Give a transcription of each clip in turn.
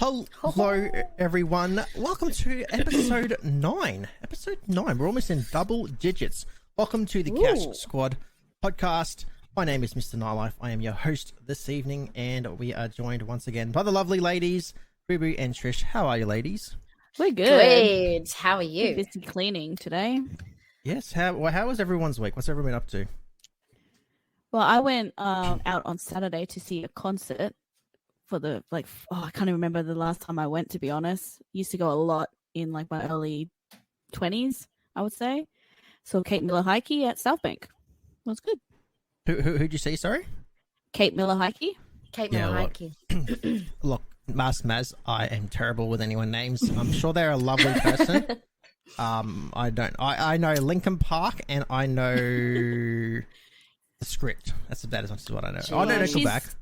Hello, everyone. Welcome to episode 9. Episode 9. We're almost in double digits. Welcome to the Couch Squad podcast. My name is Mr. Nightlife. I am your host this evening, and we are joined once again by the lovely ladies, Boo Boo and Trish. How are you, ladies? We're good. Great. How are you? We're busy cleaning today. Yes. How was everyone's week? What's everyone up to? Well, I went out on Saturday to see a concert for the I can't even remember the last time I went, to be honest. Used to go a lot in like my early 20s, I would say. So Kate Miller-Heidke at South Bank. It was good. Who'd you see? Sorry, Kate Miller-Heidke. Kate Miller-Heidke. Look, Maz, I am terrible with anyone names. I'm sure they're a lovely person. I know Linkin Park and I know the Script. That's about as much as what I know. I know Nickelback.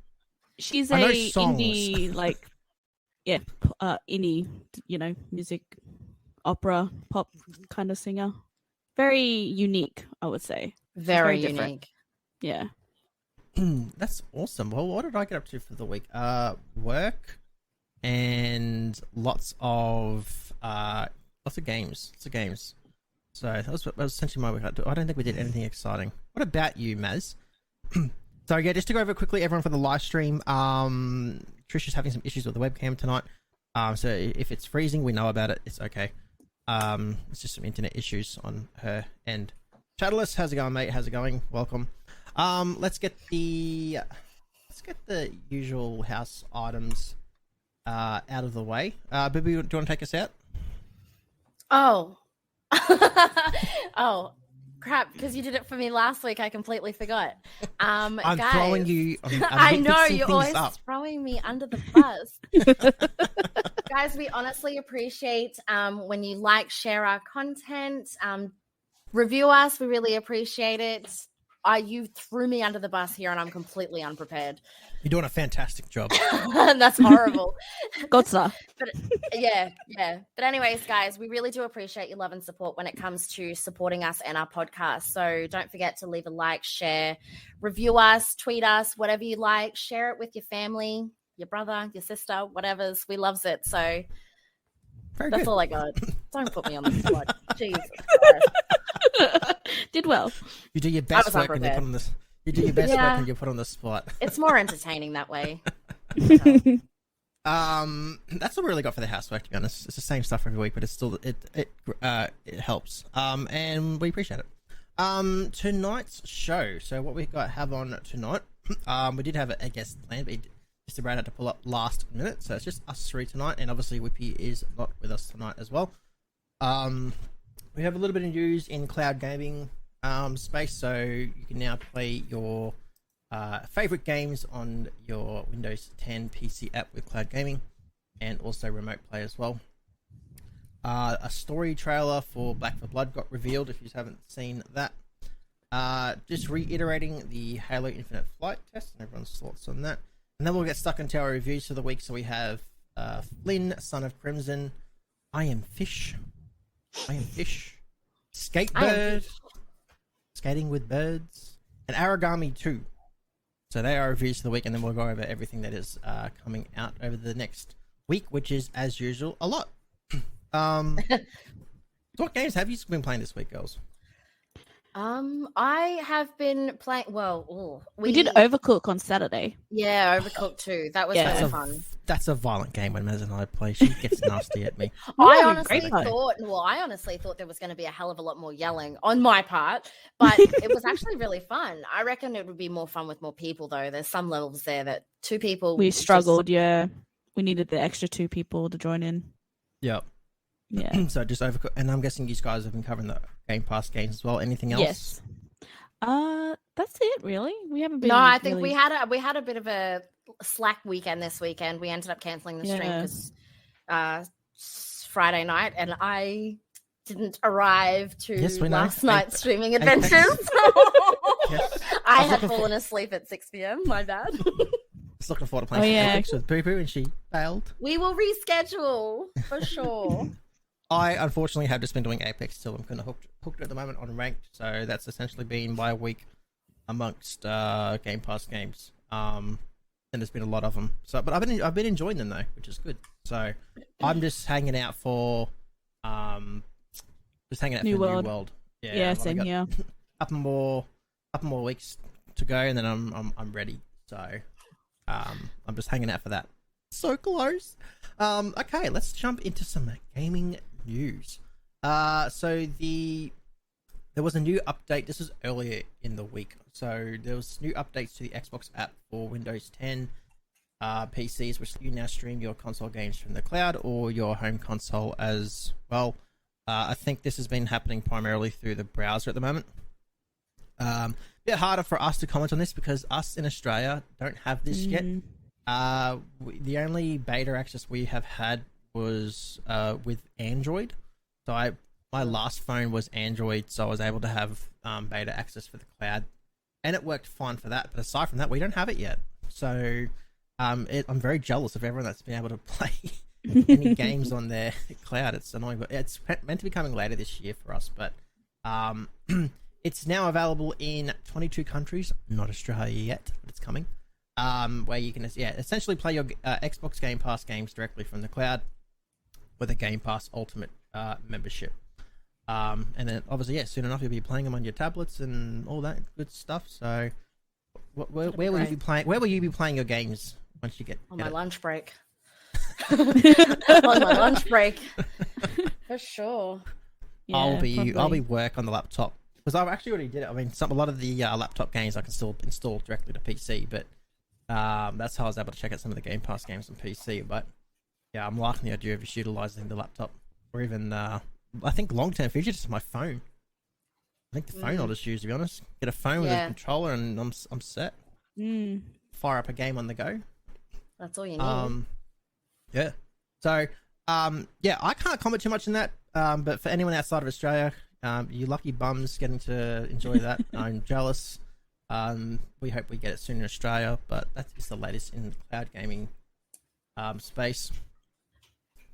She's a indie, indie, music, opera, pop kind of singer. Very unique, I would say. Very different. unique. Yeah. That's awesome. Well, what did I get up to for the week? Work and lots of games. So that was essentially my week. I don't think we did anything exciting. What about you, Maz? So yeah, just to go over quickly, everyone for the live stream. Trish is having some issues with the webcam tonight. So if it's freezing, we know about it. It's okay. It's just some internet issues on her end. Chatterless, how's it going, mate? How's it going? Welcome. Let's get the usual house items out of the way. Bibi, do you want to take us out? Oh. Oh. Crap, because you did it for me last week, I completely forgot. I'm guys, throwing you. I know, you're always throwing me under the bus. Guys, we honestly appreciate when you like, share our content, review us. We really appreciate it. You threw me under the bus here, and I'm completely unprepared. You're doing a fantastic job. That's horrible. Gotcha. But yeah. But anyways, guys, we really do appreciate your love and support when it comes to supporting us and our podcast. So don't forget to leave a like, share, review us, tweet us, whatever you like. Share it with your family, your brother, your sister, whatever's. We loves it. So that's all I got. Don't put me on the spot. Jesus Christ. Did well. You do your best work when you put on this. You do your best work when you put on the spot. It's more entertaining that way. That's what we really got for the housework, to be honest. It's the same stuff every week, but it's still it helps. And we appreciate it. Tonight's show. So what we have on tonight, we did have a guest planned, but Mr. Brad had to pull up last minute, so it's just us three tonight, and obviously Whippy is not with us tonight as well. We have a little bit of news in cloud gaming space, so you can now play your favorite games on your Windows 10 PC app with cloud gaming, and also remote play as well. A story trailer for Back 4 Blood got revealed, if you haven't seen that. Just reiterating the Halo Infinite Flight test and everyone's thoughts on that. And then we'll get stuck into our reviews for the week. So we have Flynn, Son of Crimson, I Am Fish, SkateBird, Skating with Birds, and Aragami 2. So they are reviews for the week, and then we'll go over everything that is coming out over the next week, which is, as usual, a lot. So what games have you been playing this week, girls? I have been playing. Well, we did Overcook on Saturday. Yeah, Overcooked too. That was really fun. That's a violent game when Maz and I play. She gets nasty at me. I honestly thought there was going to be a hell of a lot more yelling on my part, but it was actually really fun. I reckon it would be more fun with more people, though. There's some levels there that 2 people. We struggled. Yeah, we needed the extra 2 people to join in. Yep. Yeah. So just Overcooked, and I'm guessing you guys have been covering the Game Pass games as well. Anything else? Yes. That's it, really. We haven't been. No, I think we had a bit of a slack weekend this weekend. We ended up canceling the stream because Friday night, and I didn't arrive to last night's streaming adventures. Yes. I had fallen asleep at 6 p.m. My bad. Just looking forward to playing Apex with Poo Poo, and she failed. We will reschedule for sure. I unfortunately have just been doing Apex still. I'm kind of hooked at the moment on ranked, so that's essentially been my week amongst Game Pass games. and there's been a lot of them. So, but I've been enjoying them though, which is good. So I'm just hanging out for New World. Yeah, same here. Couple more weeks to go, and then I'm ready. So I'm just hanging out for that. So close. Okay, let's jump into some gaming news. So there was a new update. This was earlier in the week. So there was new updates to the Xbox app for Windows 10 PCs, which you now stream your console games from the cloud or your home console as well. I think this has been happening primarily through the browser at the moment. Bit harder for us to comment on this because us in Australia don't have this yet. The only beta access we have had was with Android. So my last phone was Android, so I was able to have beta access for the cloud, and it worked fine for that. But aside from that, we don't have it yet. So I'm very jealous of everyone that's been able to play any games on their cloud. It's annoying, but it's meant to be coming later this year for us. But it's now available in 22 countries, not Australia yet, but it's coming. Where you can essentially play your Xbox Game Pass games directly from the cloud with a Game Pass Ultimate membership. And then obviously, soon enough you'll be playing them on your tablets and all that good stuff. So, where will you be playing? Where will you be playing your games once you get on my lunch break? On my lunch break, for sure. Yeah, I'll be work on the laptop because I've actually already did it. I mean, a lot of the laptop games I can still install directly to PC, but that's how I was able to check out some of the Game Pass games on PC. But yeah, I'm liking the idea of just utilizing the laptop or even I think long-term future just my phone. I think the phone I'll just use, to be honest. Get a phone with a controller and I'm set. Fire up a game on the go. That's all you need. Yeah. So, I can't comment too much on that. But for anyone outside of Australia, you lucky bums getting to enjoy that. I'm jealous. We hope we get it soon in Australia, but that is the latest in the cloud gaming space.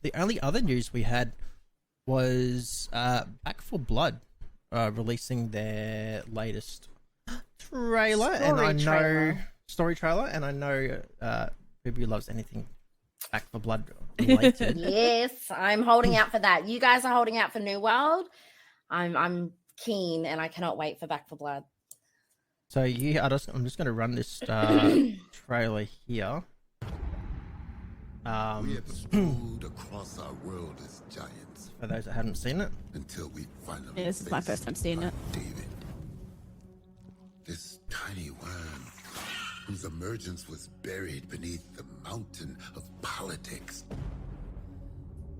The only other news we had was Back 4 Blood releasing their latest trailer, story trailer, and I know Ruby loves anything Back 4 Blood related. Yes, I'm holding out for that. You guys are holding out for New World. I'm keen, and I cannot wait for Back 4 Blood. So I'm just going to run this trailer here. We have strode across our world as giants. For those that haven't seen it, until we finally. Yeah, this is my first time seeing it. David, this tiny worm, whose emergence was buried beneath the mountain of politics.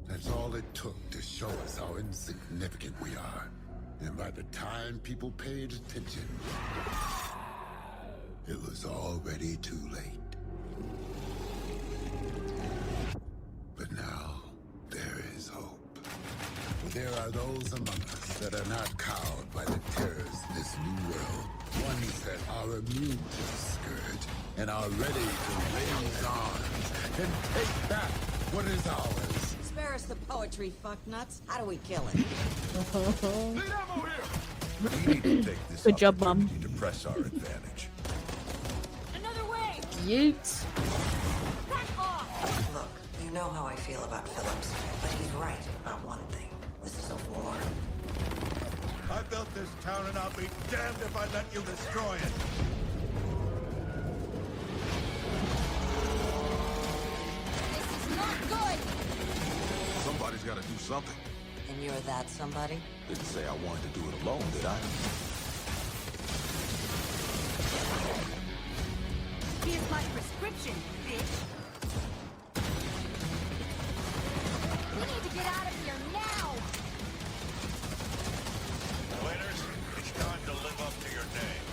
That's all it took to show us how insignificant we are. And by the time people paid attention, it was already too late. But now, there is hope. There are those among us that are not cowed by the terrors of this new world. Ones that are immune to the scourge and are ready to raise arms and take back what is ours. Spare us the poetry, fucknuts. How do we kill it? We need to take this Good job, Mom. opportunity to press our advantage. Another way! Utes. Look, you know how I feel about Phillips, but he's right about one thing. This is a war. I built this town and I'll be damned if I let you destroy it. This is not good! Somebody's got to do something. And you're that somebody? Didn't say I wanted to do it alone, did I? Here's my prescription, bitch! We need to get out of here now! Waiters, it's time to live up to your name.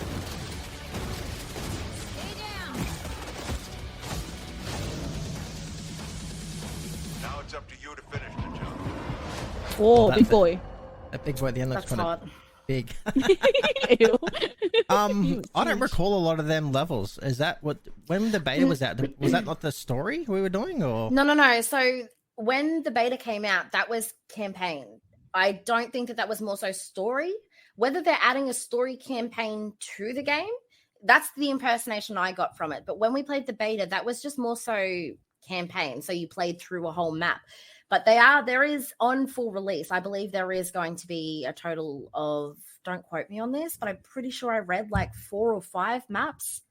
Stay down! Now it's up to you to finish the job. Oh, that's big it. boy. that big boy at the end looks That's kind of hot. big. Ew. I don't recall a lot of them levels. Is that when the beta was out? Was that not the story we were doing, or No. So when the beta came out, that was campaign. I don't think that was more so story. Whether they're adding a story campaign to the game, that's the impersonation I got from it. But when we played the beta, that was just more so campaign. So you played through a whole map. But there is on full release, I believe there is going to be a total of, don't quote me on this, but I'm pretty sure I read like 4 or 5 maps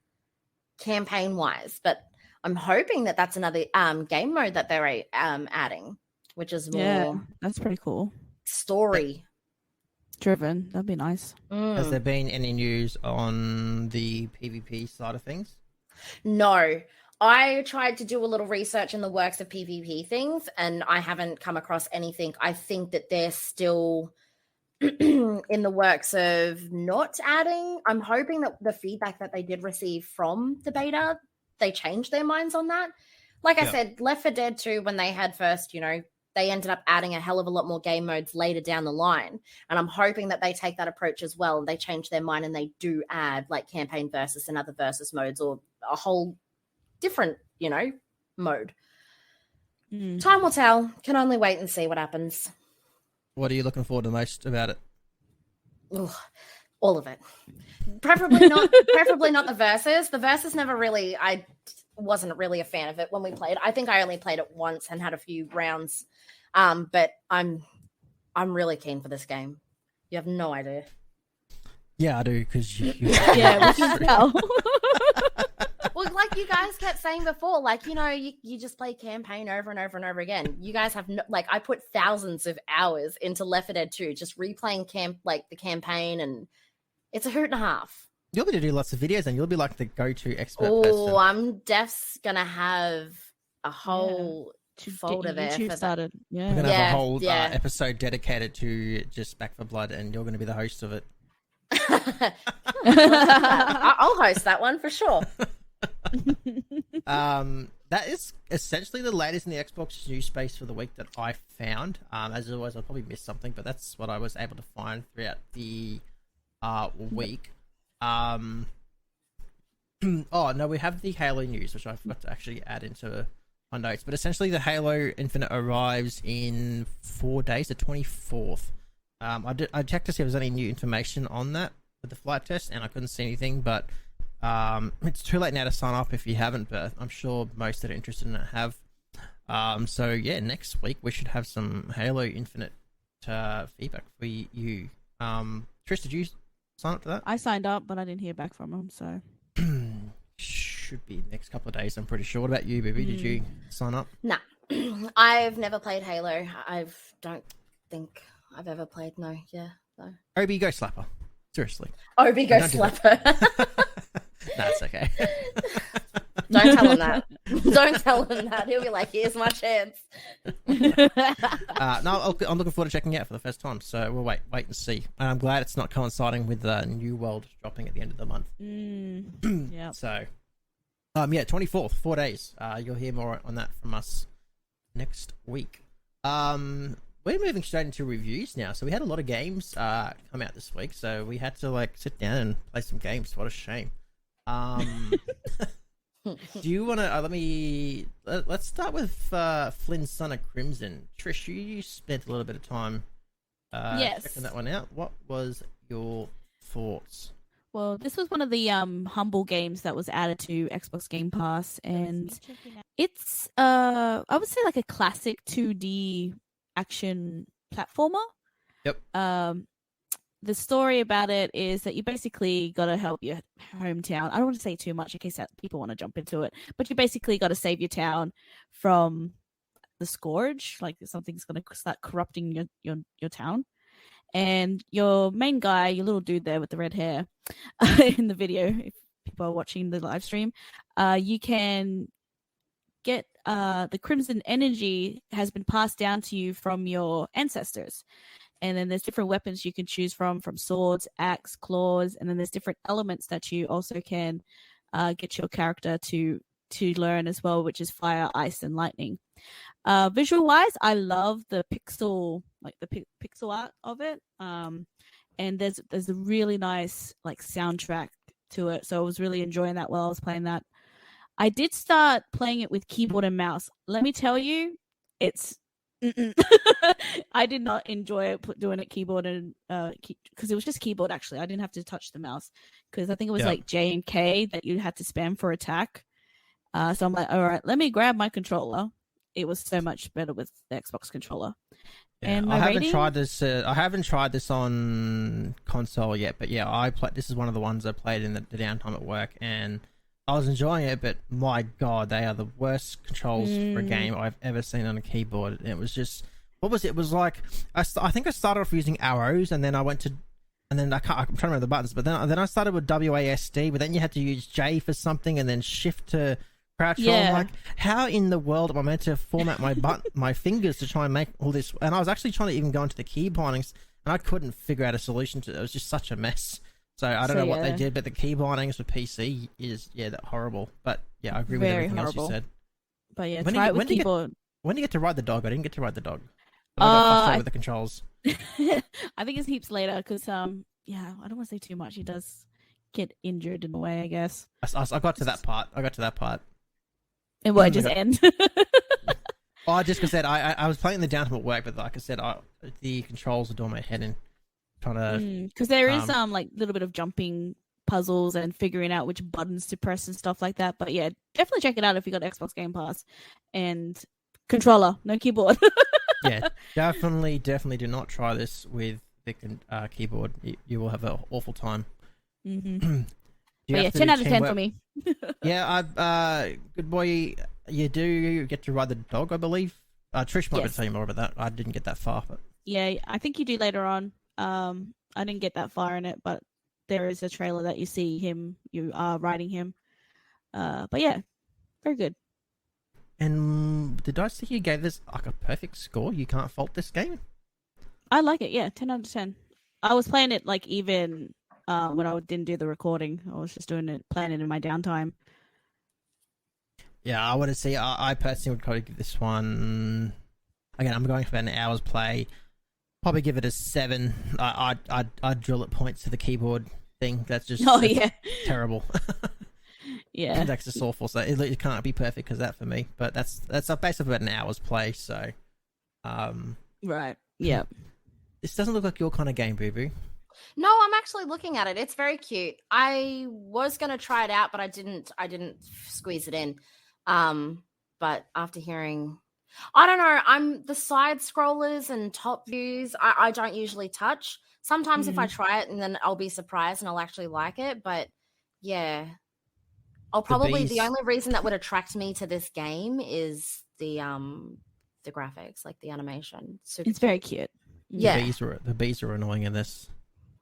campaign wise. But I'm hoping that that's another game mode that they're adding, which is more that's pretty cool. Story driven. That'd be nice. Has there been any news on the PvP side of things? No. I tried to do a little research in the works of PvP things, and I haven't come across anything. I think that they're still in the works of not adding. I'm hoping that the feedback that they did receive from the beta, they changed their minds on that. Like I said, Left 4 Dead 2, when they had first, they ended up adding a hell of a lot more game modes later down the line. And I'm hoping that they take that approach as well. And they change their mind and they do add like campaign versus and other versus modes, or a whole different, mode. Time will tell. Can only wait and see what happens. What are you looking forward to most about it? Ugh, all of it. Preferably not the versus. The versus never really, I wasn't really a fan of it when we played. I think I only played it once and had a few rounds. But I'm really keen for this game. You have no idea. Yeah, I do, because you yeah, we can tell. Well, like you guys kept saying before, like, you just play campaign over and over and over again. You guys have I put thousands of hours into Left 4 Dead 2, just replaying the campaign, and it's a hoot and a half. You'll be to do lots of videos, and you'll be like the go-to expert person. Oh, I'm def's gonna have a whole folder there. YouTube started. Yeah, we're gonna have a whole episode dedicated to just Back for Blood, and you're gonna be the host of it. I'll host that one for sure. That is essentially the latest in the Xbox news space for the week that I found. As always, I'll probably miss something, but that's what I was able to find throughout the week. Oh no, we have the Halo news, which I forgot to actually add into my notes. But essentially, the Halo Infinite arrives in 4 days, the 24th. I checked to see if there's any new information on that with the flight test, and I couldn't see anything. But it's too late now to sign up if you haven't, but I'm sure most that are interested in it have. So yeah, next week we should have some Halo Infinite feedback for you. Trish, did you sign up to that? I signed up, but I didn't hear back from them, so should be next couple of days, I'm pretty sure. What about you, Bibi? Did you sign up? Nah. I've never played Halo. Don't think I've ever played. No. Obi, go slapper. Seriously. Obi, go slapper. No, it's okay. Don't tell him that. Don't tell him that. He'll be like, here's my chance. No, I'm looking forward to checking it out for the first time. So we'll wait and see. And I'm glad it's not coinciding with the New World dropping at the end of the month. Yeah. So, 24th, 4 days. You'll hear more on that from us next week. We're moving straight into reviews now. So we had a lot of games come out this week. So we had to sit down and play some games. What a shame. Do you want to let's start with Flynn's Son of Crimson. Trish, you spent a little bit of time checking that one out. What was your thoughts? Well, this was one of the humble games that was added to Xbox Game Pass, and it's I would say like a classic 2D action platformer. Yep. The story about it is that you basically got to help your hometown. I don't want to say too much in case that people want to jump into it, but you basically got to save your town from the scourge, like something's going to start corrupting your town. And your main guy, your little dude there with the red hair in the video, if people are watching the live stream, you can get the crimson energy has been passed down to you from your ancestors. And then there's different weapons you can choose from swords, axe, claws, and then there's different elements that you also can get your character to learn as well, which is fire, ice, and lightning. Visual-wise, I love the pixel art of it. And there's a really nice soundtrack to it, so I was really enjoying that while I was playing that. I did start playing it with keyboard and mouse. Let me tell you, it's I did not enjoy doing it keyboard and because it was just keyboard. Actually, I didn't have to touch the mouse because I think it was like J and K that you had to spam for attack. So I'm like, all right, let me grab my controller. It was so much better with the Xbox controller. Yeah, And I haven't tried this. I haven't tried this on console yet, but yeah, I played. This is one of the ones I played in the downtime at work, and I was enjoying it. But my god, they are the worst controls for a game I've ever seen on a keyboard. It was just, what was it? It was like I think I started off using arrows, and then I went to, and then I'm trying to remember the buttons, but then I started with WASD, but then you had to use J for something, and then Shift to crouch. I'm like, how in the world am I meant to format my fingers to try and make all this? And I was actually trying to even go into the key bindings, and I couldn't figure out a solution to it. It was just such a mess. So I don't know what they did, but the key bindings for PC is that horrible. But yeah, I agree with everything else you said. But yeah, try it with keyboard. When do you get to ride the dog? I didn't get to ride the dog. I got frustrated with the controls. I think it's heaps later because I don't want to say too much. He does get injured in a way, I guess. I got to that part. And what, just end? Oh, just because I was playing the downtime at work, but like I said, the controls are doing my head in. Trying to, because there is like a little bit of jumping puzzles and figuring out which buttons to press and stuff like that. But yeah, definitely check it out if you got Xbox Game Pass and controller, no keyboard. Yeah, definitely do not try this with the keyboard. You will have an awful time. Mm-hmm. But yeah, 10 out of 10 for me. Yeah, good boy. You do get to ride the dog, I believe. Trish might tell you more about that. I didn't get that far, but yeah, I think you do later on. I didn't get that far in it, but there is a trailer that you see you are riding him. But yeah, very good. And did I see you gave this like a perfect score? You can't fault this game. I like it. Yeah, 10 out of 10. I was playing it like even when I didn't do the recording. I was just playing it in my downtime. Yeah, I want to see. I personally would probably give this one. Again, I'm going for an hour's play. Probably give it a 7. I'd drill at points to the keyboard thing. That's just terrible. Yeah, that's just awful. So it can't be perfect because that for me. But that's basically about an hour's play. So, right. Yeah. This doesn't look like your kind of game, Boo Boo. No, I'm actually looking at it. It's very cute. I was gonna try it out, but I didn't squeeze it in. But after hearing, I don't know, I'm the side scrollers and top views, I don't usually touch. Sometimes if I try it and then I'll be surprised and I'll actually like it, but yeah. The only reason that would attract me to this game is the graphics, like the animation. It's very cute. Yeah. The bees are annoying in this.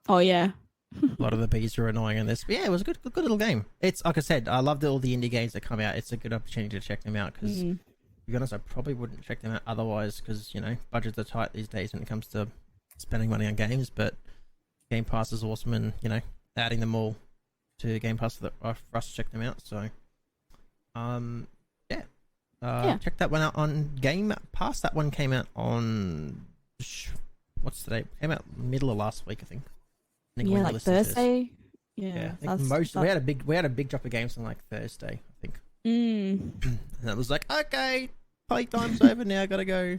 Oh yeah. A lot of the bees are annoying in this. But yeah, it was a good little game. It's like I said, I loved all the indie games that come out. It's a good opportunity to check them out because, to be honest, I probably wouldn't check them out otherwise because, budgets are tight these days when it comes to spending money on games. But Game Pass is awesome and, adding them all to Game Pass for us to check them out. So, check that one out on Game Pass. That one came out on, what's today? Came out middle of last week, I think. Yeah, like Thursday. Yeah, I think we had a big drop of games on like Thursday, I think. And it was like, okay, playtime's over now, gotta go.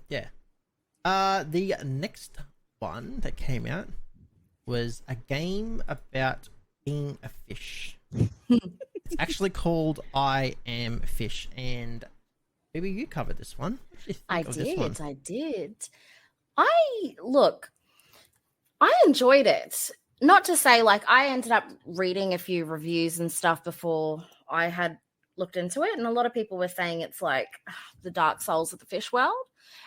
Yeah. The next one that came out was a game about being a fish. It's actually called I Am Fish, and maybe you covered this one. I did. I enjoyed it. Not to say, like, I ended up reading a few reviews and stuff before I had looked into it, and a lot of people were saying it's like the Dark Souls of the fish world.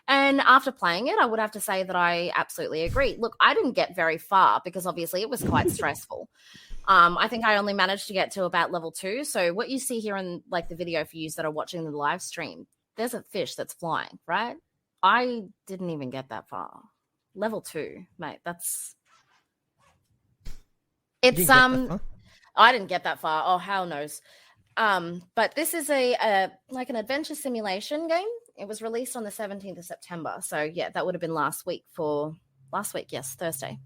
And after playing it, I would have to say that I absolutely agree. Look, I didn't get very far because obviously it was quite stressful. I think I only managed to get to about level 2. So what you see here in like the video for you that are watching the live stream, there's a fish that's flying, right? I didn't even get that far. Level 2, mate. I didn't get that far. Oh, hell knows. But this is a like an adventure simulation game. It was released on the 17th of September. So yeah, that would have been last week, yes, Thursday.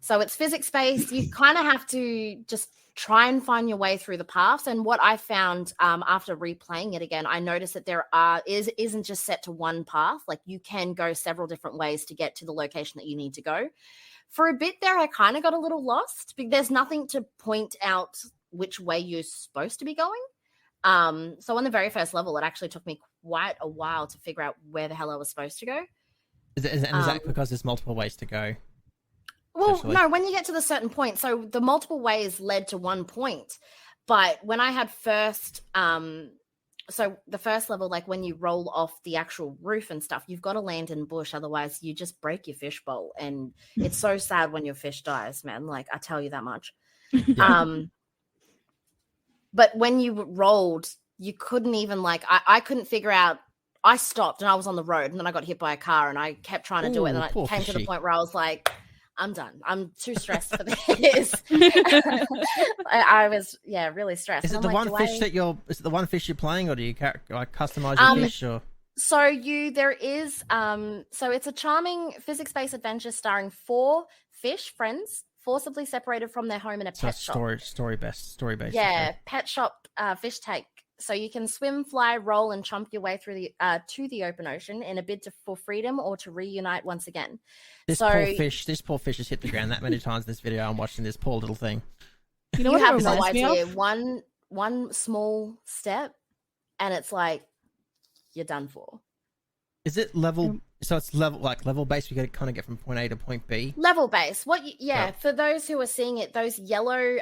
So it's physics based. You kind of have to just try and find your way through the paths. And what I found after replaying it again, I noticed that there isn't just set to one path. Like you can go several different ways to get to the location that you need to go. For a bit there, I kind of got a little lost because there's nothing to point out which way you're supposed to be going. So on the very first level, it actually took me quite a while to figure out where the hell I was supposed to go. Is that because there's multiple ways to go? Well, Actually. no, when you get to the certain point, so the multiple ways led to one point. But when I had first, so the first level, like when you roll off the actual roof and stuff, you've got to land in bush. Otherwise, you just break your fishbowl. And it's so sad when your fish dies, man. Like, I tell you that much. Yeah. But when you rolled, you couldn't even, like, I couldn't figure out. I stopped and I was on the road and then I got hit by a car and I kept trying to do it. And then I came to the point where I was like, I'm done. I'm too stressed for this. I was, really stressed. Is it And the I'm one like, fish that you're? Is it the one fish you're playing, or do you like customize your fish? Or So there is, so it's a charming physics-based adventure starring 4 fish friends forcibly separated from their home in a pet shop. story based. Yeah, okay. pet shop fish tank. So you can swim, fly, roll, and chomp your way through the to the open ocean in a bid for freedom or to reunite once again. This poor fish has hit the ground that many times in this video. I'm watching this poor little thing. You know You what it have no reminds me idea. of? One small step, and it's like you're done for. Is it level? So it's level based. We got to kind of get from point A to point B. Level base. Yeah. For those who are seeing it, those yellow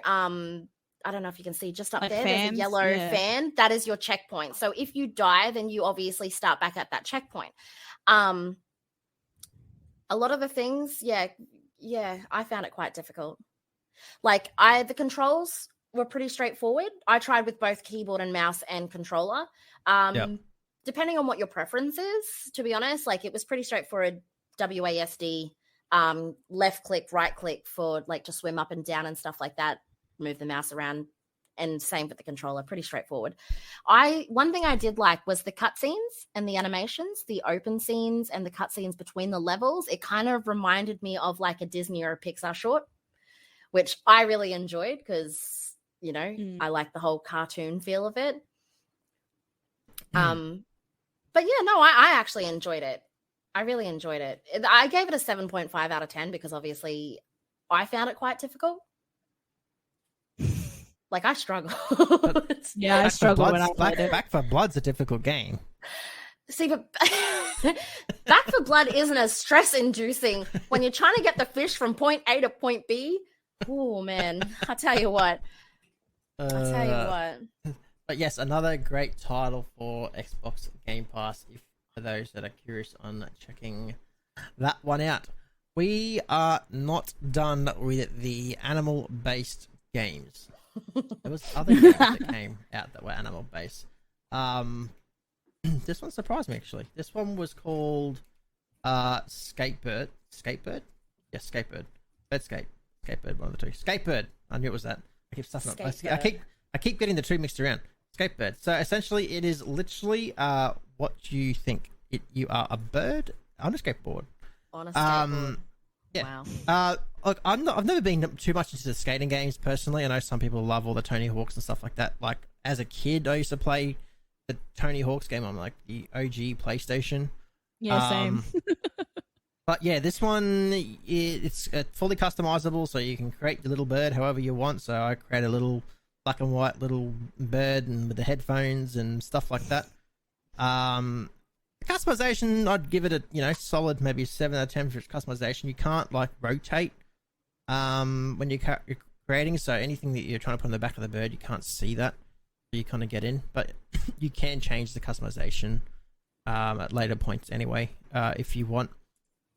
I don't know if you can see just up Like there. fans? There's a yellow Yeah. fan. That is your checkpoint. So if you die, then you obviously start back at that checkpoint. A lot of the things, I found it quite difficult. Like the controls were pretty straightforward. I tried with both keyboard and mouse and controller. Depending on what your preference is, to be honest, like it was pretty straightforward. WASD, left click, right click for like to swim up and down and stuff like that. Move the mouse around, and same with the controller. Pretty straightforward. One thing I did like was the cutscenes and the animations, the open scenes and the cutscenes between the levels. It kind of reminded me of like a Disney or a Pixar short, which I really enjoyed because I like the whole cartoon feel of it. But yeah, no, I actually enjoyed it. I really enjoyed it. I gave it a 7.5 out of 10 because obviously I found it quite difficult. Like I struggled. Yeah, I struggled when I played it. Back 4 Blood's a difficult game. See, but Back 4 Blood isn't as stress-inducing when you're trying to get the fish from point A to point B. Oh man, I tell you what. But yes, another great title for Xbox Game Pass. For those that are curious on checking that one out, we are not done with the animal-based games. There was other games that came out that were animal based. This one surprised me actually. This one was called SkateBird. SkateBird? Yes, SkateBird. SkateBird, one of the two. SkateBird. I knew it was that. I keep stuffing up. I keep getting the two mixed around. SkateBird. So essentially it is literally what you think. You are a bird on a skateboard. On a skateboard. Yeah. Wow. Look, I've never been too much into the skating games personally. I know some people love all the Tony Hawks and stuff like that. Like as a kid, I used to play the Tony Hawk's game on like the OG PlayStation. Yeah, same. But yeah, this one it's fully customizable, so you can create your little bird however you want. So I create a little black and white little bird and with the headphones and stuff like that. The customization, I'd give it a solid maybe 7 out of 10 for its customization. You can't like rotate when you're creating, so anything that you're trying to put on the back of the bird, you can't see that. You kind of get in, but you can change the customization at later points anyway, if you want.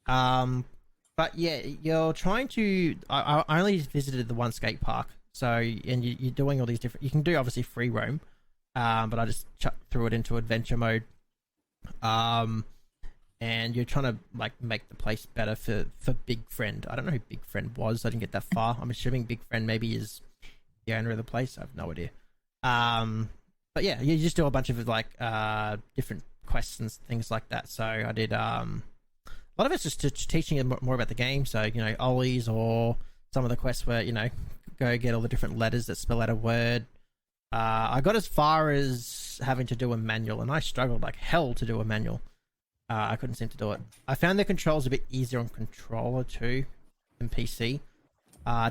But yeah, you're trying to. I only visited the one skate park, so and you're doing all these different. You can do obviously free roam, but I just threw it into adventure mode. And you're trying to like make the place better for Big Friend. I don't know who Big Friend was. I didn't get that far. I'm assuming Big Friend maybe is the owner of the place. I have no idea. But yeah, you just do a bunch of like different quests and things like that. So I did a lot of it's just teaching you more about the game. So ollies or some of the quests were, you know, go get all the different letters that spell out a word. I got as far as having to do a manual, and I struggled like hell to do a manual. I couldn't seem to do it. I found the controls a bit easier on controller too than PC.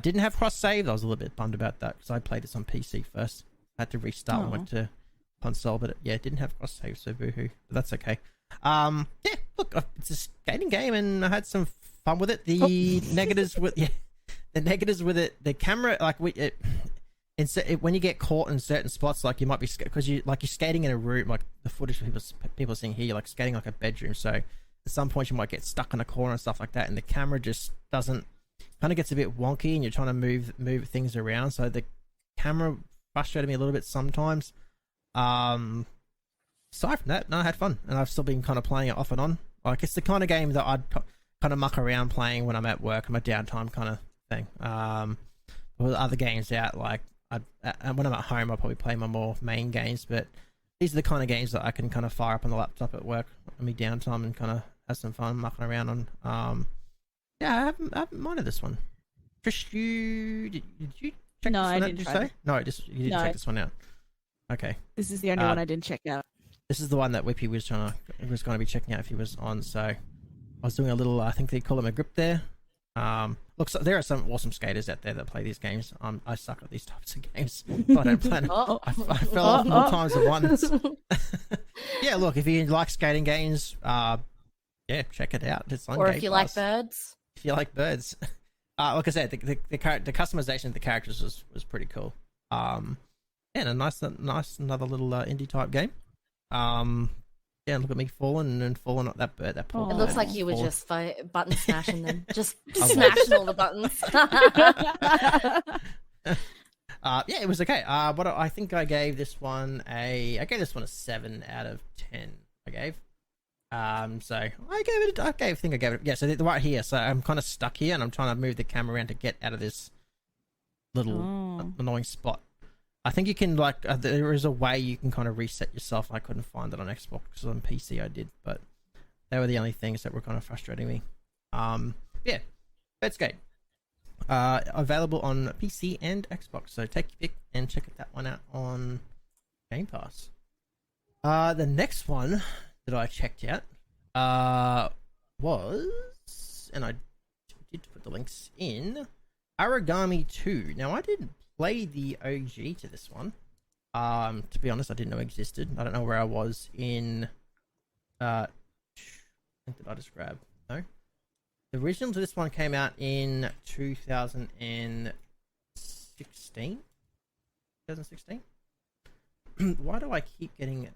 Didn't have cross save. I was a little bit bummed about that because I played this on PC first. I had to restart and went to console, but it didn't have cross save, so boohoo. But that's okay. Yeah, look, it's a skating game, and I had some fun with it. The negatives with the negatives with it, the camera, like when you get caught in certain spots, like you might be because you're skating in a room, like the footage people are seeing here, you're like skating like a bedroom. So at some point you might get stuck in a corner and stuff like that, and the camera just doesn't, kind of gets a bit wonky, and you're trying to move things around. So the camera frustrated me a little bit sometimes. Aside from that, no, I had fun, and I've still been kind of playing it off and on. Like it's the kind of game that I'd kind of muck around playing when I'm at work, my downtime kind of thing. With other games out, like when I'm at home, I'll probably play my more main games, but these are the kind of games that I can kind of fire up on the laptop at work on my downtime and kind of have some fun mucking around on. Yeah, I haven't minded this one. Trish, did you check No, this I one out? didn't Did you try say? it. No, you didn't check this one out. Okay. This is the only one I didn't check out. This is the one that Whippy was going to be checking out if he was on. So I was doing a little, I think they call him a grip there. Look, so there are some awesome skaters out there that play these games. I suck at these types of games. I don't plan. I fell off more times than once. Yeah, look, if you like skating games, yeah, check it out. It's on Or Game if you Pass. like birds. If you like birds. Like I said, the customization of the characters was pretty cool. And a nice another little indie type game. Yeah, look at me falling at that bird. That poor It looks bird like you were falling. just button smashing them. Just was. smashing all the buttons. Yeah, it was okay. But I think I gave this one a 7 out of 10. I gave. So I think I gave it. Yeah, so right here. So I'm kind of stuck here, and I'm trying to move the camera around to get out of this little annoying spot. I think you can there is a way you can kind of reset yourself. I couldn't find it on Xbox because on PC I did, but they were the only things that were kind of frustrating me. Yeah, Skate. Available on PC and Xbox, so take your pick and check that one out on Game Pass. The next one that I checked out was, and I did put the links in, Aragami 2. Now I didn't play the OG to this one. To be honest, I didn't know it existed. I don't know where I was in. I think that I just grabbed. No, the original to this one came out in 2016. 2016. Why do I keep getting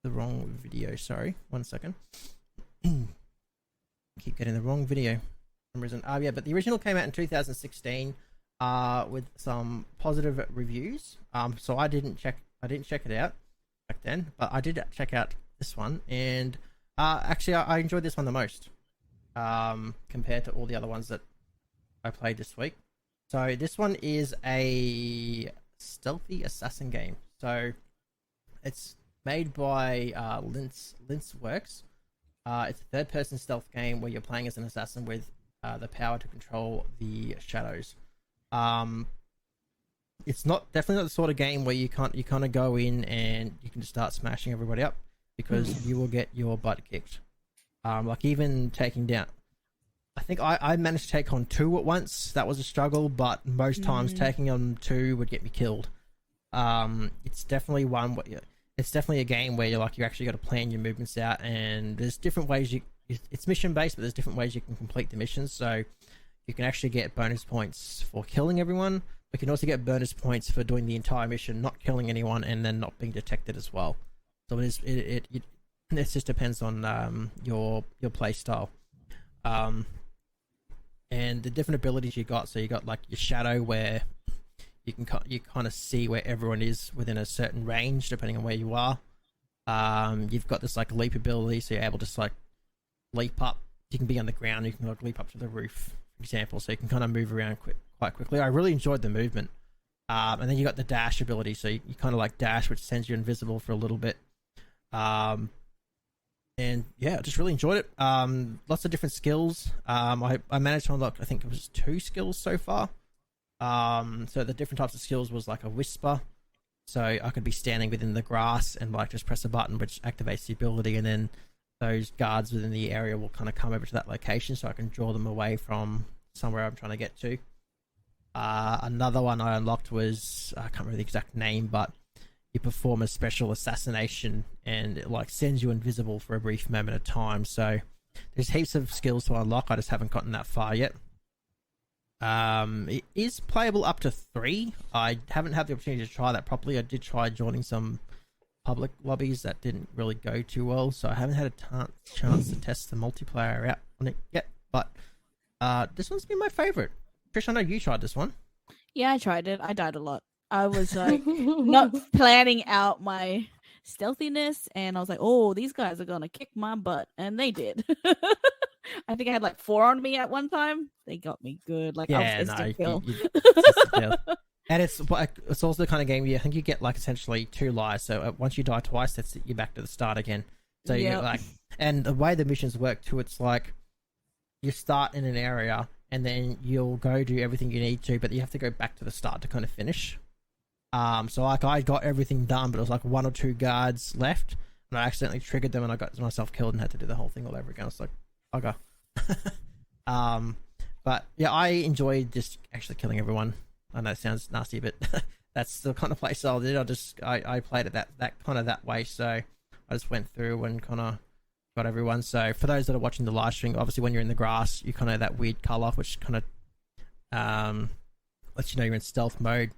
the wrong video? Sorry, 1 second. Keep getting the wrong video for some reason. Yeah, but the original came out in 2016. With some positive reviews. So I didn't check it out back then, but I did check out this one, and actually I enjoyed this one the most compared to all the other ones that I played this week. So this one is a stealthy assassin game. So it's made by Linksworks. It's a third-person stealth game where you're playing as an assassin with the power to control the shadows. It's definitely not the sort of game where you kind of go in and you can just start smashing everybody up, because you will get your butt kicked. Like even taking down, I think I managed to take on 2 at once. That was a struggle, but most times taking on 2 would get me killed. It's definitely it's definitely a game where you actually got to plan your movements out, and there's different ways it's mission based, but there's different ways you can complete the missions. So you can actually get bonus points for killing everyone. You can also get bonus points for doing the entire mission, not killing anyone, and then not being detected as well. So it just depends on your play style, and the different abilities you got. So you got like your shadow, where you kind of see where everyone is within a certain range depending on where you are. You've got this like leap ability, so you're able to just like leap up. You can be on the ground, you can like leap up to the roof, for example, so you can kind of move around quite quickly. I really enjoyed the movement. And then you got the dash ability, so you kind of like dash, which sends you invisible for a little bit. And yeah, I just really enjoyed it. Lots of different skills. I managed to unlock, I think it was 2 skills so far. So the different types of skills was like a whisper. So I could be standing within the grass and like just press a button which activates the ability, and then those guards within the area will kind of come over to that location so I can draw them away from somewhere I'm trying to get to. Another one I unlocked was, I can't remember the exact name, but you perform a special assassination and it like sends you invisible for a brief moment of time. So there's heaps of skills to unlock. I just haven't gotten that far yet. It is playable up to 3. I haven't had the opportunity to try that properly. I did try joining some public lobbies that didn't really go too well, so I haven't had a chance to test the multiplayer out on it yet. But this one's been my favorite. Trish, I know you tried this one. Yeah, I tried it. I died a lot. I was like not planning out my stealthiness, and I was like, "Oh, these guys are gonna kick my butt," and they did. I think I had like 4 on me at one time. They got me good. Like, I was instant kill. And it's also the kind of game where I think you get like essentially 2 lives. So once you die twice, that's it, you're back to the start again. So you like, and the way the missions work too, it's like you start in an area and then you'll go do everything you need to, but you have to go back to the start to kind of finish. So like I got everything done, but it was like 1 or 2 guards left, and I accidentally triggered them, and I got myself killed and had to do the whole thing all over again. I was like, okay. But yeah, I enjoyed just actually killing everyone. I know it sounds nasty, but that's the kind of play style I did. I played it that kind of that way. So I just went through and kind of got everyone. So for those that are watching the live stream, obviously when you're in the grass, you kind of that weird color, which kind of lets you know you're in stealth mode.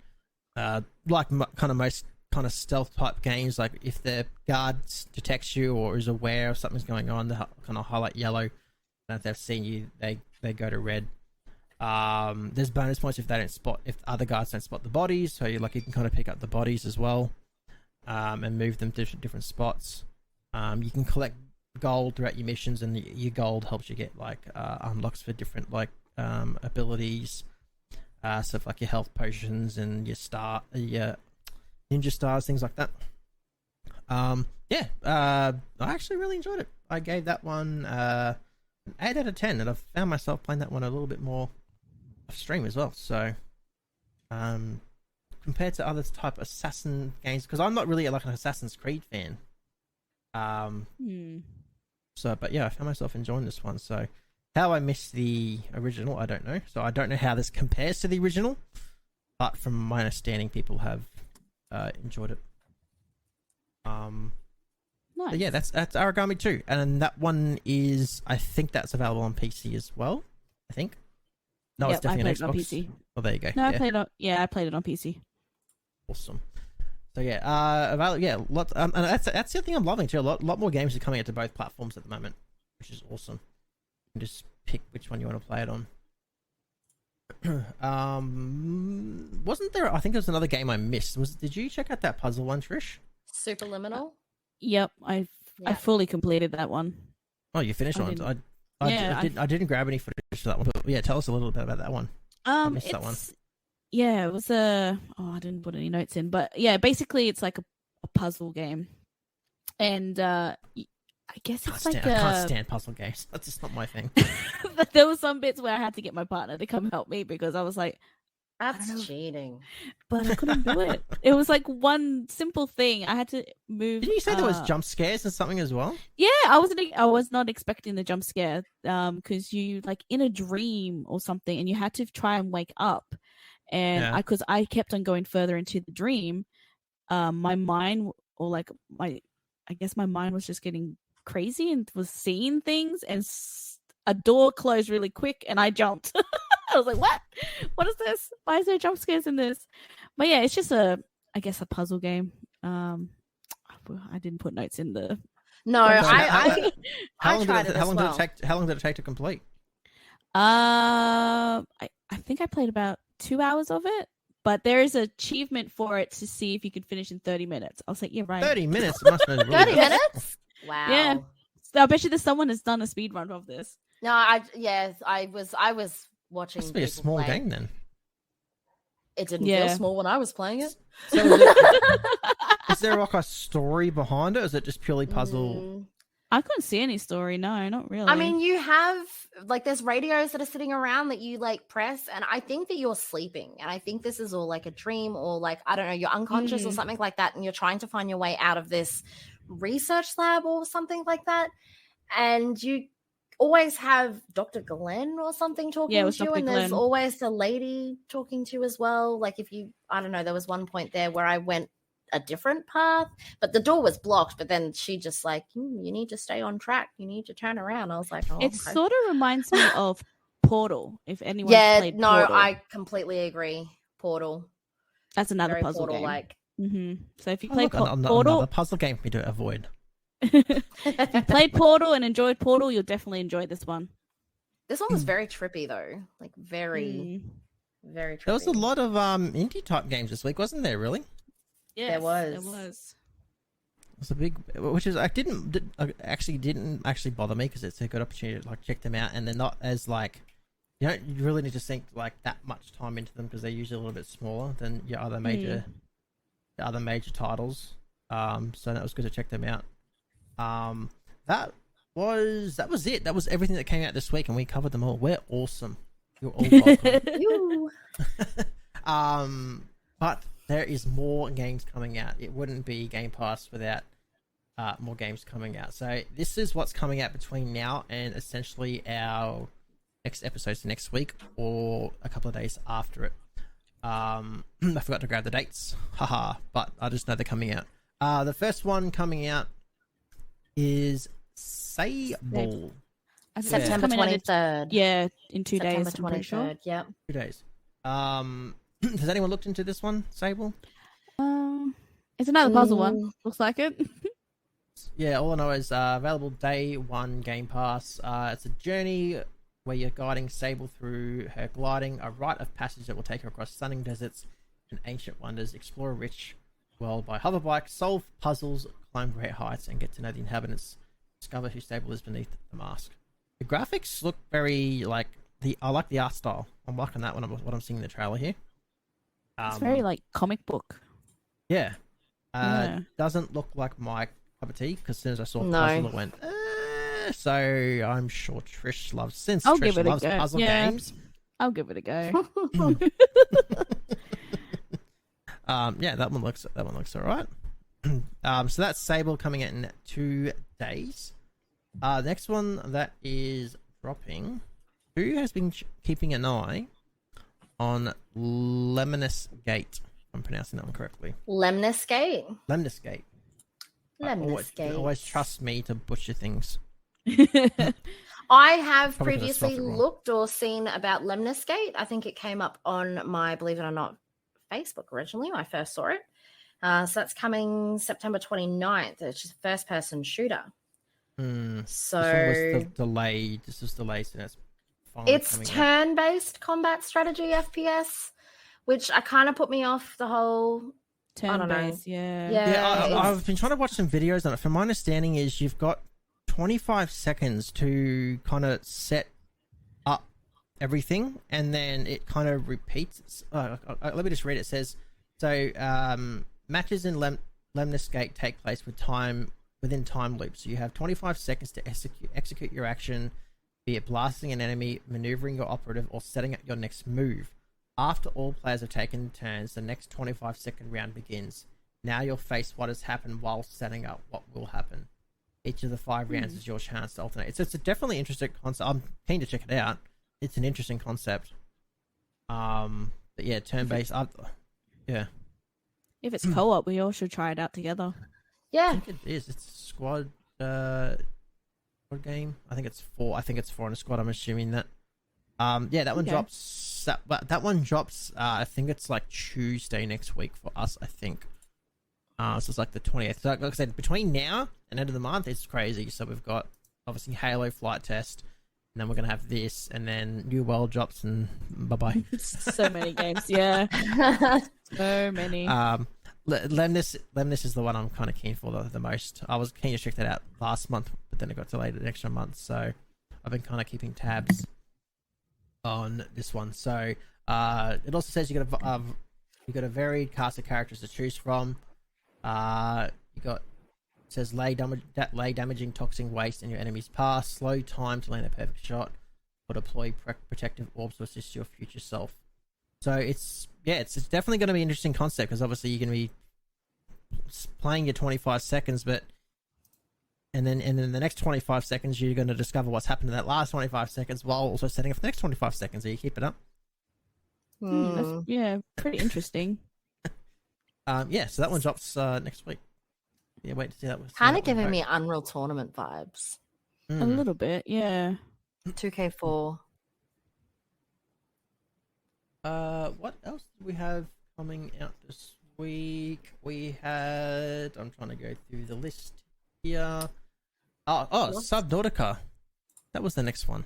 Like kind of most kind of stealth type games, like if the guard detects you or is aware of something's going on, they kind of highlight yellow. And if they've seen you, they go to red. There's bonus points if other guards don't spot the bodies, so you can kind of pick up the bodies as well, and move them to different spots. You can collect gold throughout your missions, and your gold helps you get like unlocks for different abilities. Stuff like your health potions and your ninja stars, things like that. I actually really enjoyed it. I gave that one an 8 out of 10, and I've found myself playing that one a little bit more off stream as well. So, compared to other type of assassin games, because I'm not really like an Assassin's Creed fan. So, but yeah, I found myself enjoying this one. So, how I missed the original, I don't know. So I don't know how this compares to the original, but from my understanding, people have enjoyed it. Nice. Yeah, that's Aragami 2, and that one is, I think that's available on PC as well. I think. No, it's definitely on Xbox. On PC. Oh, there you go. No, I played it on PC. Awesome. So yeah, lots. And that's the other thing I'm loving too. A lot more games are coming out to both platforms at the moment, which is awesome. You can just pick which one you want to play it on. Wasn't there? I think there was another game I missed. Did you check out that puzzle one, Trish? Superliminal. Yep, I fully completed that one. Oh, you finished one. I didn't grab any footage for that one, but yeah, tell us a little bit about that one. I missed that one. Yeah, it was I didn't put any notes in, but yeah, basically it's like a puzzle game, and I guess it's I can't stand puzzle games. That's just not my thing. But there were some bits where I had to get my partner to come help me because I was like, that's cheating. But I couldn't do it. It was like one simple thing. I had to move. Didn't you say there was jump scares and something as well? Yeah, I was not expecting the jump scare. Because you like in a dream or something, and you had to try and wake up. And because I kept on going further into the dream, my mind I guess my mind was just getting crazy and was seeing things, and a door closed really quick, and I jumped. I was like, what is this? Why is there jump scares in this? But yeah, it's just a puzzle game. I didn't put notes in the. No, I tried it as well. How long did it take to complete? I think I played about 2 hours of it, but there is an achievement for it to see if you can finish in 30 minutes. I was like, yeah, right. 30 minutes? It must have been really 30 minutes? Wow. Yeah. So I bet you someone has done a speed run of this. No, I was watching. Must be a small play. game then. It didn't feel small when I was playing it. So is there like a story behind it? Or is it just purely puzzle? I couldn't see any story. No, not really. I mean, you have like there's radios that are sitting around that you like press, and I think that you're sleeping, and I think this is all like a dream or like I don't know, you're unconscious or something like that, and you're trying to find your way out of this research lab or something like that, and you always have Dr. Glenn or something talking Yeah, it was to you, Dr. and there's Glenn. always a lady talking to you as well. Like if you, I don't know, there was one point there where I went a different path, but the door was blocked, but then she just like, you need to stay on track, you need to turn around. I was like, oh, It okay. sort of reminds me of Portal. If anyone played no, Portal, I completely agree. Portal, that's another very puzzle Portal game. like. So if you Oh, play look, Portal, another puzzle game for me to avoid. if you played Portal and enjoyed Portal, you'll definitely enjoy this one. This one was very trippy though, like very trippy. There was a lot of indie type games this week, wasn't there? Really? Yes, There was. It was a big, which is didn't actually bother me because it's a good opportunity to like check them out, and they're not as like you really need to sink like that much time into them because they're usually a little bit smaller than your other major titles. So that was good to check them out. That was it. That was everything that came out this week, and we covered them all. We're awesome. You're all welcome. But there is more games coming out. It wouldn't be Game Pass without more games coming out. So this is what's coming out between now and essentially our next episodes next week or a couple of days after it. I forgot to grab the dates. Haha, but I just know they're coming out. The first one coming out is Sable. September 23rd. Yeah, in 2 days. September I'm pretty 23rd. sure. Yep. 2 days. Has anyone looked into this one, Sable? It's another puzzle one. Looks like it. Yeah, all I know is available day one Game Pass. It's a journey where you're guiding Sable through her gliding, a rite of passage that will take her across stunning deserts and ancient wonders, explore a rich world by hoverbike, solve puzzles, climb great heights, and get to know the inhabitants. Discover who Sable is beneath the mask. The graphics look very like I like the art style. I'm liking that what I'm seeing in the trailer here. It's very like comic book. Yeah. Yeah. Doesn't look like my cup of tea because as soon as I saw No. puzzle, it went. So I'm sure Trish loves. Since I'll Trish give it a loves go. puzzle Yeah. games. I'll give it a go. Yeah, that one looks alright. So that's Sable coming out in 2 days. Next one that is dropping. Who has been keeping an eye on Lemnis Gate? I'm pronouncing that one correctly. Lemnis Gate. Lemnis Gate. Lemnis Gate. Always trust me to butcher things. I have Probably 'cause I previously spelled it wrong. looked or seen about Lemnis Gate. I think it came up on my, believe it or not, Facebook originally when I first saw it. So that's coming September 29th. It's just a first-person shooter. So So this was delayed. This was delayed, so that's finally it's coming out. turn-based combat strategy FPS, which I kind of put me off the whole. I don't know. Turn-based, yeah. Yeah. I've been trying to watch some videos on it. From my understanding, is you've got 25 seconds to kind of set up everything, and then it kind of repeats. Let me just read it. It says, so matches in Lemnis Gate take place within time loops. So you have 25 seconds to execute your action, be it blasting an enemy, maneuvering your operative, or setting up your next move. After all players have taken turns, the next 25-second round begins. Now you'll face what has happened while setting up what will happen. Each of the 5 rounds is your chance to alternate. So it's a definitely interesting concept. I'm keen to check it out. It's an interesting concept. But yeah, turn-based. Yeah. If it's co-op, we all should try it out together. I Yeah. think it is. It's a squad game. I think it's 4. I think it's 4 in a squad. I'm assuming that. Yeah, that one Okay. drops. That one drops. I think it's like Tuesday next week for us. I think. So it's like the 20th. So like I said, between now and end of the month, it's crazy. So we've got obviously Halo flight test, and then we're gonna have this, and then New World drops, and bye bye. So many games, yeah. So many. Lemnis is the one I'm kind of keen for the most. I was keen to check that out last month, but then it got delayed an extra month, so I've been kind of keeping tabs on this one. So it also says you got a varied cast of characters to choose from. You got says lay damaging toxic waste in your enemy's path, slow time to land a perfect shot, or deploy protective orbs to assist your future self. So it's definitely going to be an interesting concept because obviously you're going to be playing your 25 seconds, and then the next 25 seconds you're going to discover what's happened in that last 25 seconds while also setting up the next 25 seconds. So you keep it up. That's, pretty interesting. So that one drops next week. Yeah, wait to see that. Kind of giving me Unreal Tournament vibes. A little bit, yeah. 2K4. What else do we have coming out this week? I'm trying to go through the list here. Subnautica. That was the next one.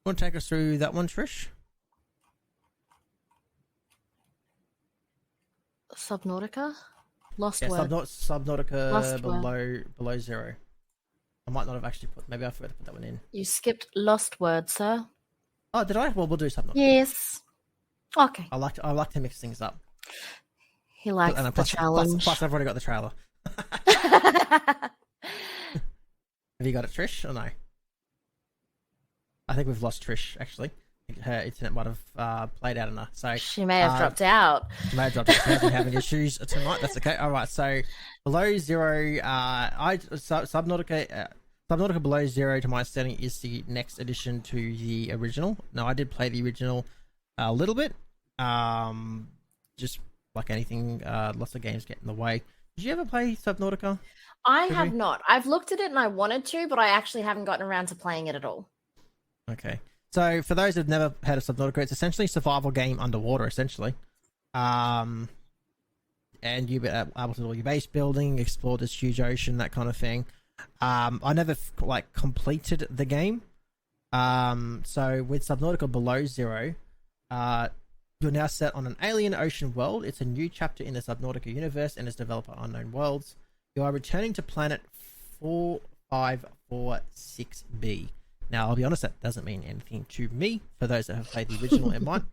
Want to take us through that one, Trish? Subnautica? Lost Word. Subnautica Lost Word. below zero. I might not have actually maybe I forgot to put that one in. You skipped Lost Word, sir. Oh, did I? Well, we'll do Subnautica. Yes. Okay. I like to mix things up. He likes the challenge. Plus, I've already got the trailer. Have you got it, Trish, or no? I think we've lost Trish, actually. I think her internet might have played out on her. So she may have dropped out. She may have dropped out. She's been having issues tonight. That's okay. All right. So below zero, Subnautica Below Zero, to my understanding, is the next addition to the original. Now, I did play the original a little bit. Just like anything, lots of games get in the way. Did you ever play Subnautica? I have not. I've looked at it and I wanted to, but I actually haven't gotten around to playing it at all. Okay. So, for those who've never heard of Subnautica, it's essentially a survival game underwater, essentially. And you'll be able to do all your base building, explore this huge ocean, that kind of thing. I never completed the game. So with Subnautica Below Zero, you're now set on an alien ocean world. It's a new chapter in the Subnautica universe and is developed by Unknown Worlds. You are returning to planet 4546B. Now, I'll be honest, that doesn't mean anything to me, for those that have played the original, it might.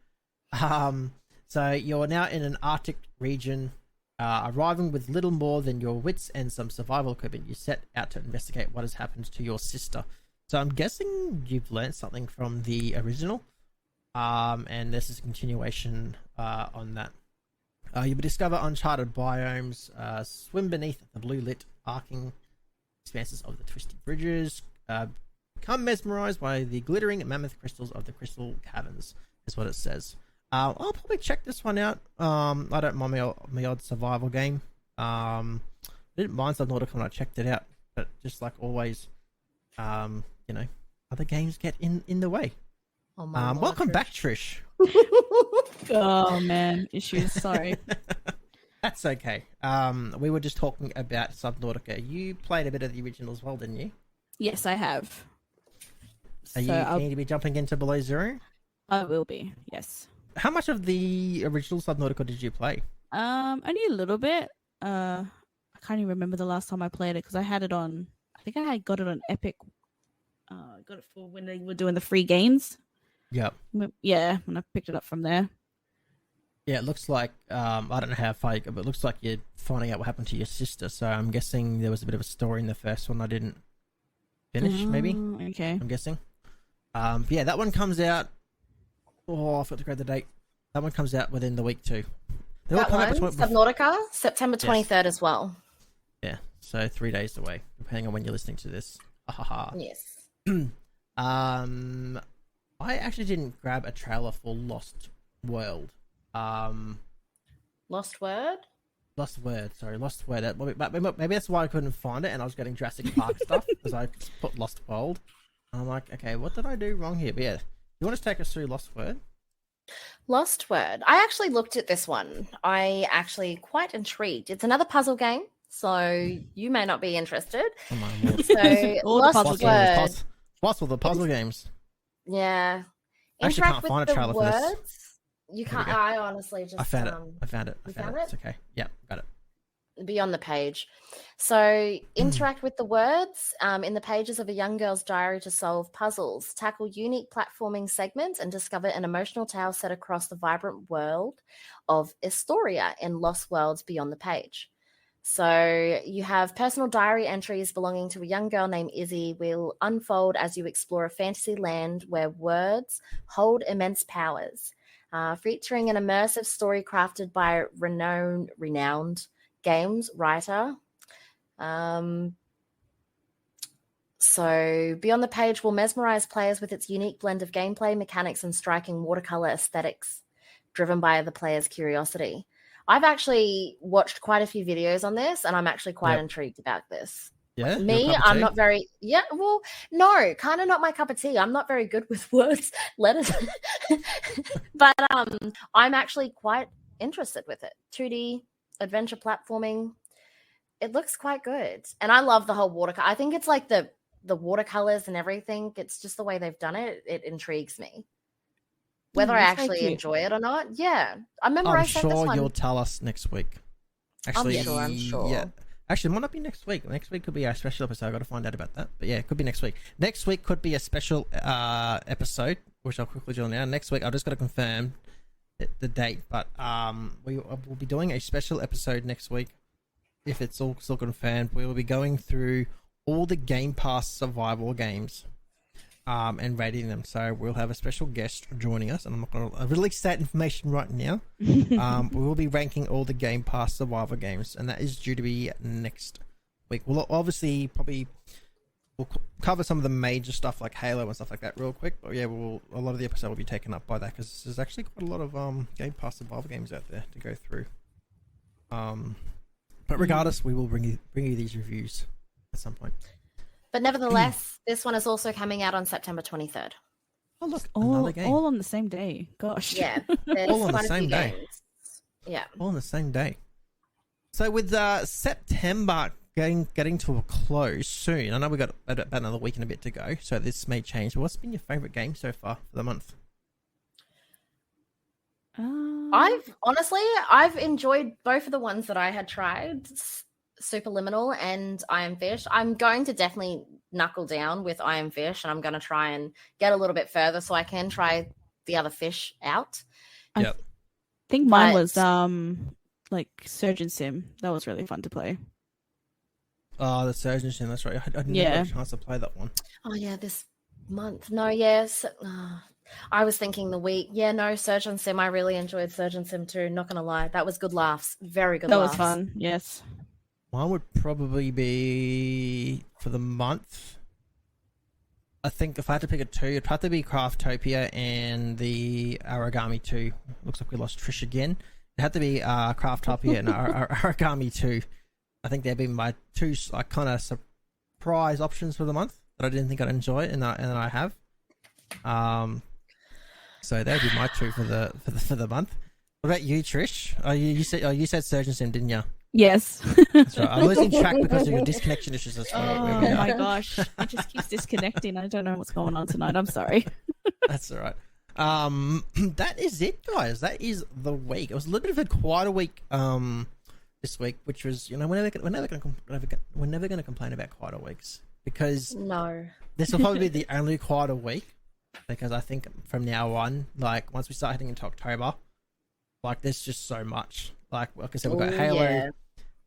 So you're now in an Arctic region, arriving with little more than your wits and some survival equipment. You set out to investigate what has happened to your sister. So I'm guessing you've learned something from the original, and this is a continuation on that. You will discover uncharted biomes, swim beneath the blue-lit arcing expanses of the twisted bridges, become mesmerized by the glittering mammoth crystals of the crystal caverns, is what it says. I'll probably check this one out. I don't mind my odd survival game. I didn't mind Subnautica when I checked it out, but just like always, other games get in the way. Oh my God, welcome Trish. back, Trish. Oh man, issues. Sorry. That's okay. We were just talking about Subnautica. You played a bit of the original as well, didn't you? Yes, I have. Are you keen to be jumping into Below Zero? I will be. Yes. How much of the original Subnautica did you play? Only a little bit. I can't even remember the last time I played it because I had it on. I think I got it on Epic. Got it for when they were doing the free games. Yep. Yeah, when I picked it up from there. Yeah, it looks like I don't know how far you go, but it looks like you're finding out what happened to your sister. So I'm guessing there was a bit of a story in the first one I didn't finish. Maybe. Okay. I'm guessing. Yeah, that one comes out. Oh, I forgot to grab the date. That one comes out within the week too. Subnautica, September 23rd as well. Yeah, so 3 days away, depending on when you're listening to this. Yes. I actually didn't grab a trailer for Lost World. Lost Word? Lost Word. Maybe that's why I couldn't find it, and I was getting Jurassic Park stuff because I put Lost World. I'm like, okay, what did I do wrong here? But yeah, you want to take us through Lost Word? Lost Word. I actually looked at this one. I actually quite intrigued. It's another puzzle game, so you may not be interested. Oh my lord. So All the Lost puzzle Word. games. What's with the puzzle games? Yeah. I actually can't find a trailer for this. You can't. I honestly just. I found it. I found it. Found It's okay. Yeah, got it. Be on the page. So interact with the words in the pages of a young girl's diary to solve puzzles, tackle unique platforming segments, and discover an emotional tale set across the vibrant world of Astoria in Lost Worlds beyond the page. So you have personal diary entries belonging to a young girl named Izzy will unfold as you explore a fantasy land where words hold immense powers, featuring an immersive story crafted by renowned games writer. So Beyond the Page will mesmerize players with its unique blend of gameplay, mechanics, and striking watercolor aesthetics driven by the player's curiosity. I've actually watched quite a few videos on this, and I'm actually quite intrigued about this. Yeah, Me, I'm not very, well, no, kind of not my cup of tea. I'm not very good with words, letters, but I'm actually quite interested with it. 2D adventure platforming. It looks quite good. And I love the whole watercolor. I think it's like the watercolors and everything. It's just the way they've done it. It intrigues me. Whether I actually enjoy it or not. Yeah. I remember I said this one. I'm sure you'll tell us next week. Actually, I'm sure. Yeah. Actually, it might not be next week. Next week could be our special episode. I've got to find out about that. But yeah, it could be next week. Next week could be a special episode, which I'll quickly do now. Next week, I've just got to confirm the date. But we'll be doing a special episode next week. If it's all still confirmed, we will be going through all the Game Pass survival games and rating them. So we'll have a special guest joining us, and I'm not going to release that information right now. We will be ranking all the Game Pass survival games, and that is due to be next week. We'll obviously we'll cover some of the major stuff like Halo and stuff like that real quick. But yeah, a lot of the episode will be taken up by that because there's actually quite a lot of Game Pass survival games out there to go through. But regardless, we will bring you these reviews at some point. But nevertheless, this one is also coming out on September 23rd. Oh, look, another game. All on the same day. Gosh. Yeah. All on the same day. Games. Yeah. All on the same day. So with September getting to a close soon, I know we've got about another week and a bit to go, so this may change. But what's been your favourite game so far for the month? I've enjoyed both of the ones that I had tried, Superliminal and Iron Fish. I'm going to definitely knuckle down with Iron Fish, and I'm going to try and get a little bit further so I can try the other fish out. Yep. I think mine was like Surgeon Sim. That was really fun to play. Oh, the Surgeon Sim, that's right. I didn't have a chance to play that one. Oh yeah, this month. No, yes. I was thinking the week. Yeah, no, Surgeon Sim. I really enjoyed Surgeon Sim too. Not gonna lie, that was good laughs. Very good. That laughs. was fun. Yes. Mine would probably be for the month. I think if I had to pick a two, it'd have to be Craftopia and the Aragami 2. Looks like we lost Trish again. It had to be Craftopia and Aragami 2. I think they'd be my two kind of surprise options for the month that I didn't think I'd enjoy, and I have. So that would be my two for the month. What about you, Trish? You said Surgeon Sim, didn't you? Yes. That's right. I'm losing track because of your disconnection issues. Oh my gosh, it just keeps disconnecting. I don't know what's going on tonight. I'm sorry. That's all right. That is it, guys. That is the week. It was a little bit of a quieter week this week, which was, we're never going to complain about quieter weeks because this will probably be the only quieter week, because I think from now on, like once we start heading into October, like there's just so much. Like I said, we've got Halo. Yeah.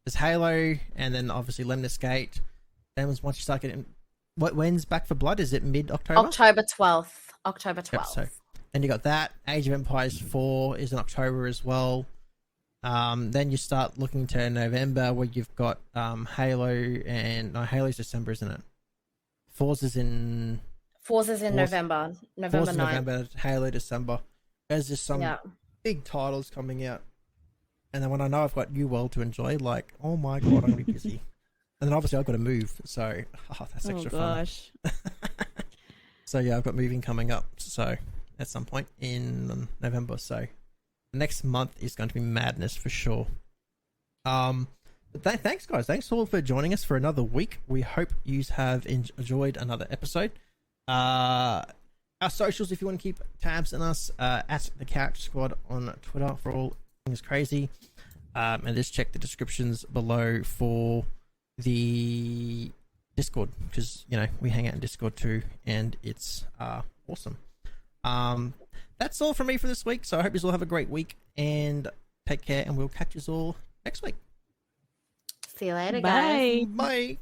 There's Halo, and then obviously Lemnis Gate. Then once you start getting, when's Back for Blood? Is it mid-October? October 12th. October 12th. Yep, so, and you got that. Age of Empires 4 is in October as well. Then you start looking to November, where you've got Halo, and Halo's December, isn't it? Forza's in November. November 9th. November, Halo December. There's just some big titles coming out. And then when I know I've got New World to enjoy, like, oh my god, I'm going to be busy. And then obviously I've got to move, so that's extra fun. So yeah, I've got moving coming up, so at some point in November. So the next month is going to be madness for sure. But thanks guys, thanks all for joining us for another week. We hope you have enjoyed another episode. Our socials, if you want to keep tabs on us, at TheCouchSquad on Twitter for all things crazy, and just check the descriptions below for the Discord, because we hang out in Discord too, and it's awesome. That's all from me for this week, so I hope you all have a great week and take care, and we'll catch you all next week. See you later, guys. Bye. Bye.